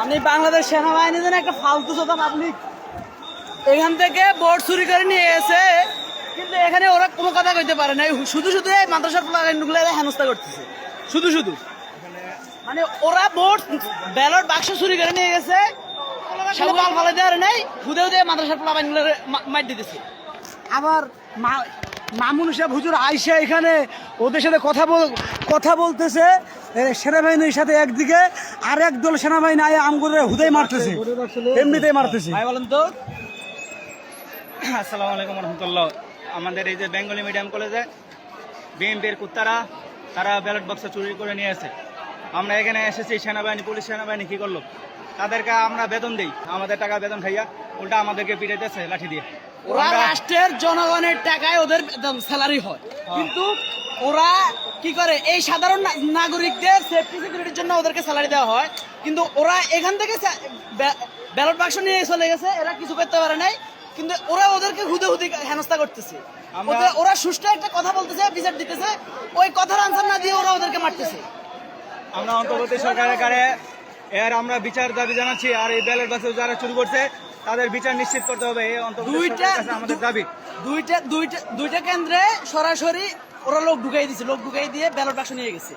আমি বাংলাদেশ সেনাবাহিনী যেন একটা ফালতু কথা পাবলিক এখান থেকে ভোট চুরি করে নিয়ে এসে, কিন্তু এখানে ওরা কোনো কথা কইতে পারে না। শুধু শুধু এই মাদ্রাসার প্লাগানগুলো হেনস্থা করতেছে শুধু শুধু। মানে ওরা ভোট ব্যালট বাক্স চুরি করে নিয়ে গেছে, সব মাল ফালাই দেওয়ার নেই, হুদে হুদে মাদ্রাসার প্লাগানগুলো মার দিতেছে। আবার মামুন সাহেব হুজুর আইসা এখানে ওদের সাথে কথা বলতেছে সেনাবাহিনীর সাথে একদিকে, আর একদল সেনাবাহিনী আয় আমগুলো হুদাই মারতেছে, এমনিতেই মারতেছে। ভাই বলেন তো। আসসালামু আলাইকুম রহমতুল্লাহ। আমাদের এই যে বেঙ্গলি মিডিয়াম কলেজে বিএনপির কুত্তারা তারা ব্যালট বক্স চুরি করে নিয়ে আসে। আমরা এখানে এসেছি, সেনাবাহিনী পুলিশ সেনাবাহিনী কি করলো, তাদেরকে আমরা বেতন দিই, আমাদের টাকা বেতন খাইয়া উল্টা আমাদেরকে পিটাইতেছে লাঠি দিয়ে। ওরা রাষ্ট্রের জনগণের টাকায় ওদের স্যালারি হয়, কিন্তু ওরা কি করে এই সাধারণ নাগরিকদের সেফটি সিকিউরিটির জন্য ওদেরকে স্যালারি দেওয়া হয়, কিন্তু ওরা এখান থেকে ব্যালট বাক্স নিয়ে চলে গেছে, এরা কিছু করতে পারে নাই, কিন্তু ওরা ওদেরকে হুদে হুদে হেনস্থা করতেছে। ওরা সুষ্ঠু একটা কথা বলতেছে, বিচার দিতেছে, ওই কথার আনসার না দিয়ে ওরা ওদেরকে মারতেছে। আমরা অন্তর্বর্তী সরকারের কাছে এর আমরা বিচার দাবি জানাচ্ছি, আর এই ব্যালট বাক্স যারা চুরি করছে তাদের বিচার নিশ্চিত করতে হবে, এই অন্তর্বর্তী সরকারের কাছে আমাদের দাবি। দুইটা কেন্দ্রে সরাসরি ওরা লোক ঢুকাই দিয়েছে, লোক ঢুকাই দিয়ে ব্যালট বাক্স নিয়ে গেছে।